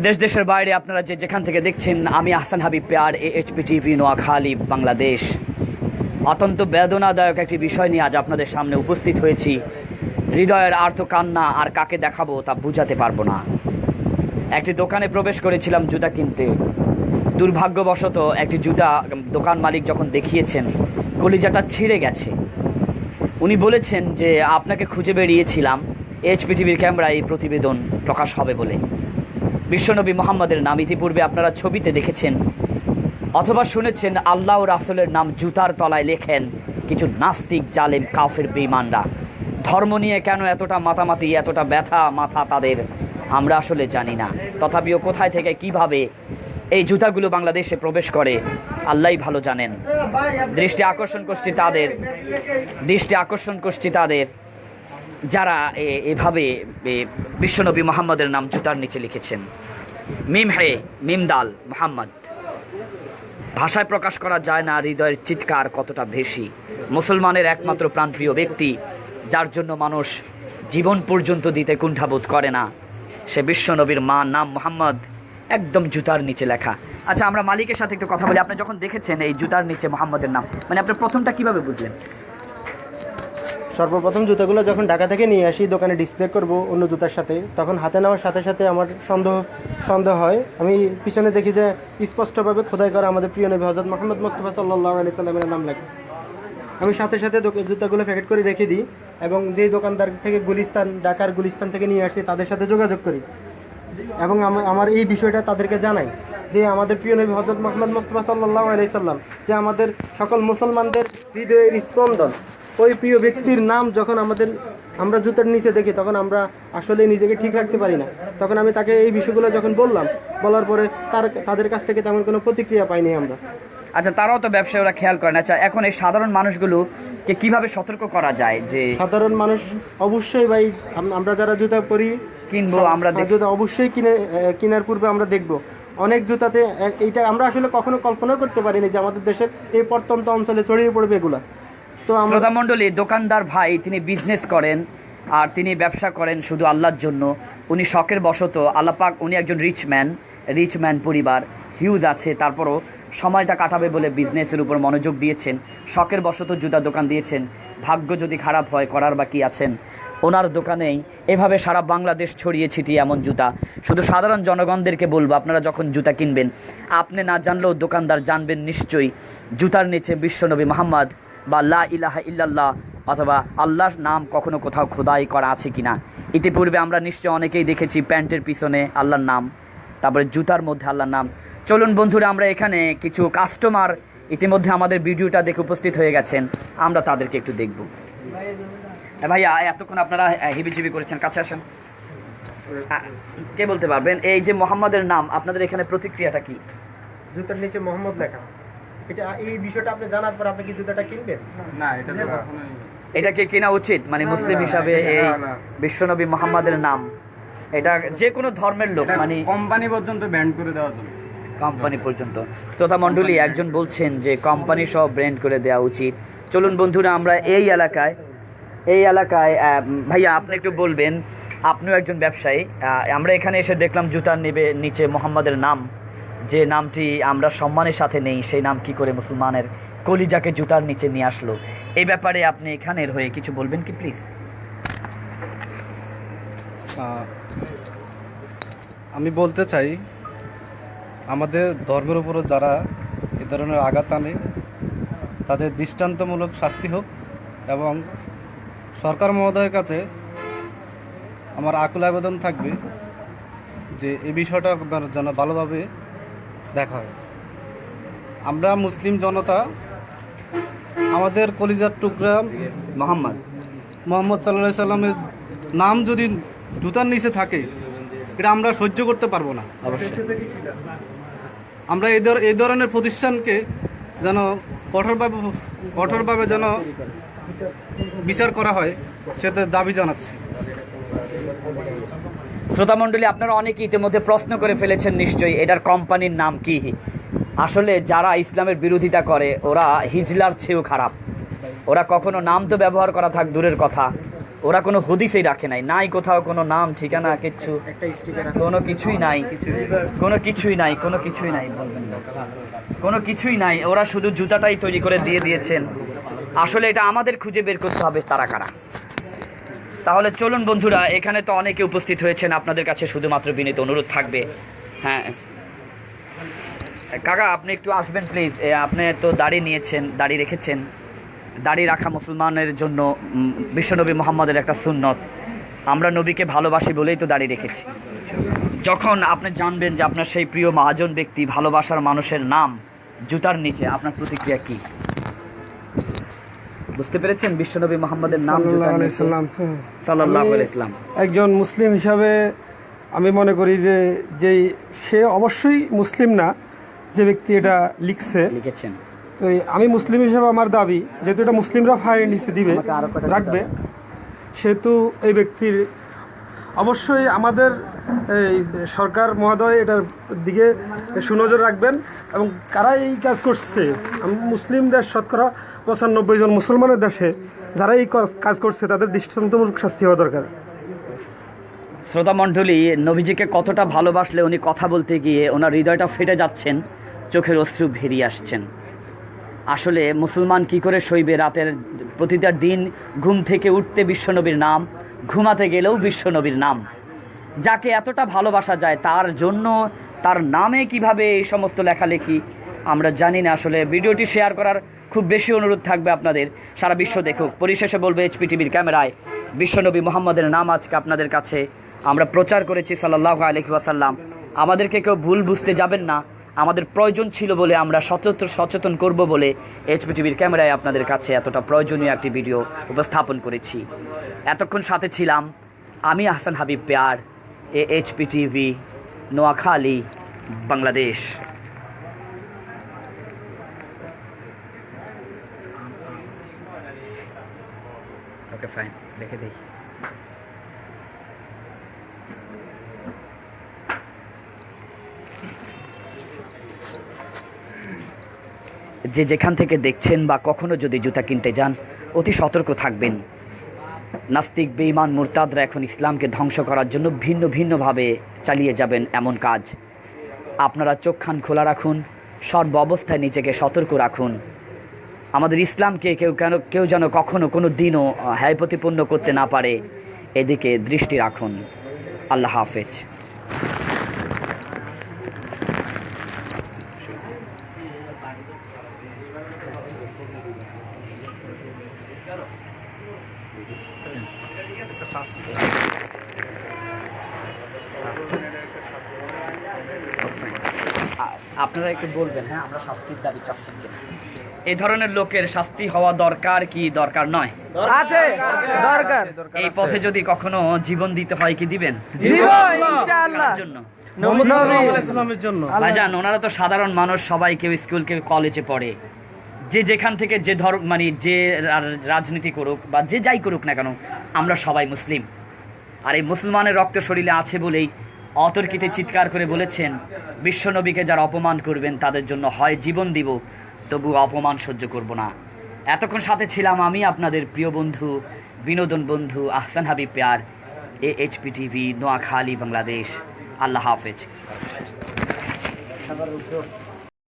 দেশ দেশের বাইরে আপনারা যেখান থেকে দেখছেন, আমি Ahsan Habib pair, AHP TV, Noakhali, Bangladesh. অত্যন্ত বেদনাদায়ক একটি বিষয় নিয়ে আজ আপনাদের সামনে উপস্থিত হয়েছি। হৃদয়ের আর্ত কান্না আর কাকে দেখাবো তা বুঝাতে পারবো না। একটি দোকানে প্রবেশ করেছিলাম জুতা কিনতে। দুর্ভাগ্যবশত একটি জুতা দোকান মালিক যখন দেখিয়েছেন, কলিজাটা ছিঁড়ে গেছে। উনি বলেছেন যে আপনাকে খুঁজে বেরিয়েছিলাম, AHP টিভির ক্যামেরায় এই প্রতিবেদন প্রকাশ হবে বলে। বিশ্বনবী মোহাম্মদের নাম ইতিপূর্বে আপনারা ছবিতে দেখেছেন অথবা শুনেছেন। আল্লাহ ও রাসূলের নাম জুতার তলায় লেখেন কিছু নাস্তিক, জালেম, কাফের, বেঈমানরা। ধর্ম নিয়ে কেন এতটা মাতামাতি, এতটা ব্যথা মাথা তাদের, আমরা আসলে জানি না। তথাপিও কোথায় থেকে কিভাবে এই জুতাগুলো বাংলাদেশে প্রবেশ করে আল্লাহই ভালো জানেন। দৃষ্টি আকর্ষণ করছি তাদের যারা এভাবে বিশ্বনবী মোহাম্মদের নাম জুতার নিচে লিখেছেন। মিম হে মিম দাল মোহাম্মদ। ভাষায় প্রকাশ করা যায় না হৃদয়ের চিৎকার কতটা বেশি। মুসলমানের একমাত্র প্রাণপ্রিয় ব্যক্তি, যার জন্য মানুষ জীবন পর্যন্ত দিতে কুণ্ঠাবোধ করে না, সে বিশ্বনবীর মা নাম মোহাম্মদ একদম জুতার নিচে লেখা। আচ্ছা, আমরা মালিকের সাথে একটু কথা বলি। আপনি যখন দেখেছেন এই জুতার নিচে মোহাম্মদের নাম, মানে আপনি প্রথমটা কিভাবে বুঝলেন? সর্বপ্রথম জুতাগুলো যখন ঢাকা থেকে নিয়ে আসি দোকানে ডিসপ্লে করব অন্য জুতার সাথে, তখন হাতে নেওয়ার সাথে সাথে আমার সন্দেহ হয়। আমি পিছনে দেখি যে স্পষ্টভাবে খোদাই করা আমাদের প্রিয় নবী হযরত মুহাম্মদ মুস্তাফা সাল্লাল্লাহু আলাইহি সাল্লামের নাম লেখা। আমি সাথে সাথে জুতাগুলো প্যাকেট করে রেখে দিই এবং যেই দোকানদার থেকে ঢাকার গুলিস্তান থেকে নিয়ে আসছি তাদের সাথে যোগাযোগ করি এবং আমার এই বিষয়টা তাদেরকে জানাই যে আমাদের প্রিয় নবী হযরত মুহাম্মদ মুস্তাফা সাল্লাল্লাহু আলাইহি সাল্লাম, যে আমাদের সকল মুসলমানদের হৃদয়ের স্পন্দন, ওই প্রিয় ব্যক্তির নাম যখন আমরা জুতার নিচে দেখি তখন আমরা আসলে নিজেকে ঠিক রাখতে পারি না। তখন আমি তাকে এই বিষয়গুলো যখন বলার পরে তাদের কাছ থেকে তেমন কোনো প্রতিক্রিয়া পাইনি আমরা। আচ্ছা, তারাও তো ব্যবসায় ওরা খেয়াল করেন। আচ্ছা, এখন এই সাধারণ মানুষগুলোকে কিভাবে সতর্ক করা যায়? যে সাধারণ মানুষ অবশ্যই ভাই, আমরা যারা জুতা কিনবো, আমরা জুতা অবশ্যই কেনার পূর্বে আমরা দেখব অনেক জুতাতে এইটা আমরা আসলে কখনো কল্পনা করতে পারিনি যে আমাদের দেশের এই প্রত্যন্ত অঞ্চলে ছড়িয়ে পড়বে এগুলা। তো শ্রোতা মণ্ডলী, দোকানদার ভাই তিনি বিজনেস করেন আর তিনি ব্যবসা করেন শুধু আল্লাহর জন্য। উনি শখের বশত, আল্লাহ পাক, উনি একজন রিচ ম্যান পরিবার, হিউজ আছে, তারপরও সময়টা কাটাবে বলে বিজনেসের উপর মনোযোগ দিয়েছেন। শখের বশত জুতা দোকান দিয়েছেন। ভাগ্য যদি খারাপ হয় করার বাকি আছেন। ওনার দোকানেই এভাবে সারা বাংলাদেশ ছড়িয়ে ছিটিয়ে এমন জুতা। শুধু সাধারণ জনগণদেরকে বলবো, আপনারা যখন জুতা কিনবেন, আপনি না জানলেও দোকানদার জানবেন নিশ্চয়ই জুতার নিচে বিশ্বনবী মুহাম্মদ বা লা ইলাহা ইল্লাল্লাহ অথবা আল্লাহর নাম কখনো কোথাও খোদাই করা আছে কিনা। ইতিপূর্বে আমরা নিশ্চয় অনেকেই দেখেছি প্যান্টের পিছনে আল্লাহর নাম, তারপরে জুতার মধ্যে আল্লাহর নাম। চলুন বন্ধুরা, আমরা এখানে কিছু কাস্টমার ইতিমধ্যে আমাদের ভিডিওটা দেখে উপস্থিত হয়ে গেছেন, আমরা তাদেরকে একটু দেখব। ভাইয়া, এতক্ষণ আপনারা হিবিজিবি করেছেন, কাছে আসেন। কে বলতে পারবেন এই যে মোহাম্মদের নাম, আপনাদের এখানে প্রতিক্রিয়াটা কি? জুতার নিচে মোহাম্মদ লেখা, এই বিষয়টা আপনি জানার পর আপনি কি জুতাটা কিনবেন? না, এটা কি কেনা উচিত? মানে মুসলিম হিসাবে এই বিশ্বনবী মুহাম্মদের নাম, এটা যে কোনো ধর্মের লোক, মানে কোম্পানি পর্যন্ত ব্যান্ড করে দেওয়া যাবে। কোম্পানি পর্যন্ত? শ্রোতা মণ্ডলী, একজন বলছেন যে কোম্পানি সব ব্র্যান্ড করে দেওয়া উচিত। চলুন বন্ধুরা, আমরা এই এলাকায় ভাইয়া আপনি একটু বলবেন, আপনিও একজন ব্যবসায়ী। আমরা এখানে এসে দেখলাম জুতার নিচে মোহাম্মদের নাম, যে নামটি আমরা সম্মানের সাথে নেই, সেই নাম কি করে মুসলমানের কলিজাকে জুতার নিচে নিয়ে আসলো? এই ব্যাপারে আপনি এখানের হয়ে কিছু বলবেন কি প্লিজ? আমি বলতে চাই, আমাদের ধর্মের উপরও যারা এ ধরনের আঘাত আনে তাদের দৃষ্টান্তমূলক শাস্তি হোক এবং সরকার মহোদয়ের কাছে আমার আকুল আবেদন থাকবে যে এই বিষয়টা যেন ভালোভাবে দেখা হয়। আমরা মুসলিম জনতা, আমাদের কলিজার টুকরা মোহাম্মদ সাল্লাল্লাহু আলাইহি সাল্লামের নাম যদি জুতার নিচে থাকে, এটা আমরা সহ্য করতে পারবো না। আমরা এই ধরনের প্রতিষ্ঠানকে যেন কঠোরভাবে যেন বিচার করা হয়, সেটা দাবি জানাচ্ছি। শ্রোতামণ্ডলী, আপনারা অনেকে ইতিমধ্যে প্রশ্ন করে ফেলেছেন নিশ্চয়ই এটার কোম্পানির নাম কি। আসলে যারা ইসলামের বিরোধিতা করে ওরা হিজলার চেয়েও খারাপ। ওরা কখনো নাম তো ব্যবহার করা থাক দূরের কথা, ওরা কোনো হদিসেই রাখে নাই, নাই কোথাও কোনো নাম ঠিকানা কিচ্ছু, একটা স্টিকার কোনো কিছুই নাই, কোনো কিছুই নাই, কোনো কিছুই নাই, বলবেন না, কোনো কিছুই নাই। ওরা শুধু জুতাটাই তৈরি করে দিয়ে দিয়েছেন। আসলে এটা আমাদের খুঁজে বের করতে হবে তারা কারা। তাহলে চলুন বন্ধুরা, এখানে তো অনেকে উপস্থিত হয়েছেন, আপনাদের কাছে শুধুমাত্র বিনীত অনুরোধ থাকবে। হ্যাঁ কাকা, আপনি একটু আসবেন প্লিজ। আপনি তো দাড়ি নিয়েছেন, দাড়ি রেখেছেন। দাড়ি রাখা মুসলমানের জন্য বিশ্বনবী মুহাম্মদের একটা সুন্নত। আমরা নবীকে ভালোবাসি বলেই তো দাড়ি রেখেছি। যখন আপনি জানবেন যে আপনার সেই প্রিয় মহাজন ব্যক্তি, ভালোবাসার মানুষের নাম জুতার নিচে, আপনার প্রতিক্রিয়া কি? বুঝতে পেরেছেন? বিশ্বনবী মুহাম্মদের নাম জুতার নিচে, সাল্লাল্লাহু আলাইহি ওয়াসাল্লাম। একজন মুসলিম হিসাবে আমি মনে করি যে সে অবশ্যই মুসলিম না যে ব্যক্তি এটা লিখেছেন। তো আমি মুসলিম হিসাবে আমার দাবি, যেহেতু এটা মুসলিমরা ফায়ার নিচে দিবে, রাখবে, সেহেতু এই ব্যক্তির অবশ্যই আমাদের এই সরকার মহোদয় এটার দিকে সুনজর রাখবেন। এবং কারা এই কাজ করছে, মুসলিম দেশ শতকরা 95 জন মুসলমানের দেশে যারা এই কাজ করছে তাদের দৃষ্টান্তমূলক শাস্তি হওয়া দরকার। শ্রোতা মণ্ডলী, নবীজিকে কতটা ভালোবাসলে উনি কথা বলতে গিয়ে ওনার হৃদয়টা ফেটে যাচ্ছেন, চোখের অশ্রু বেরিয়ে আসছেন। আসলে মুসলমান কি করে সইবে রাতের প্রতিটা দিন ঘুম থেকে উঠতে বিশ্বনবীর নাম, ঘুমাতে গেলেও বিশ্বনবীর নাম। যাকে এতটা ভালোবাসা যায় তার জন্য তার নামে কিভাবে এই সমস্ত লেখালেখি আমরা জানি না। আসলে ভিডিওটি শেয়ার করার খুব বেশি অনুরোধ থাকবে আপনাদের, সারা বিশ্ব দেখুক। পরিশেষে বলবো, এইচপি টিভির ক্যামেরায় বিশ্বনবী মুহাম্মদের নাম আজকে আপনাদের কাছে আমরা প্রচার করেছি, সাল্লাল্লাহু আলাইহি ওয়াসাল্লাম। আমাদেরকে কেউ ভুল বুঝতে যাবেন না। আমাদের প্রয়োজন ছিল বলে, আমরা সচেতন করব বলে এইচপি টিভির ক্যামেরায় আপনাদের কাছে এতটা প্রয়োজনীয় একটি ভিডিও উপস্থাপন করেছি। এতক্ষণ সাথে ছিলাম আমি, আহসান হাবিব পেয়ার, HP TV, Noakhali, Bangladesh. Okay fine, দেখে দেখি। যে যেখান থেকে দেখছেন বা কখনো যদি জুতা কিনতে যান, অতি সতর্ক থাকবেন। নাস্তিক, বেঈমান, মুরতাদরা এখন ইসলামকে ধ্বংস করার জন্য ভিন্ন ভিন্নভাবে চালিয়ে যাবেন এমন কাজ। আপনারা চোখ কান খোলা রাখুন, সর্ব অবস্থায় নিজেকে সতর্ক রাখুন। আমাদের ইসলামকে কেউ যেন কখনো কোনো দিনও হ্যায় প্রতিপন্ন করতে না পারে, এদিকে দৃষ্টি রাখুন। আল্লাহ হাফেজ। আপনারা একটু বলবেন, হ্যাঁ আমরা শাস্তির দাবি চাচ্ছেন কিনা? এই ধরনের লোকের শাস্তি হওয়া দরকার কি দরকার নয়? আছে, দরকার। এই পথে যদি কখনো জীবন দিতে হয়, কি দিবেন? দিব ইনশাআল্লাহ। জন্য ইসলামের জন্য ভাইজান, ওনারা তো সাধারণ মানুষ, সবাই কেউ স্কুল কেউ কলেজে পড়ে। যে যেখান থেকে যে ধর্ম, মানে যে রাজনীতি করুক বা যে যাই করুক না কেন, আমরা সবাই মুসলিম। আর এই মুসলমানের রক্ত শরীরে আছে বলেই অতর্কিতে চিৎকার করে বলেছেন, বিশ্বনবীকে যারা অপমান করবেন তাদের জন্য হয় জীবন দিব, তবু অপমান সহ্য করব না। এতক্ষণ সাথে ছিলাম আমি, আপনাদের প্রিয় বন্ধু, বিনোদন বন্ধু আহসান হাবিব পেয়ার, এইচপি টিভি, নোয়াখালী, বাংলাদেশ। আল্লাহ হাফেজ।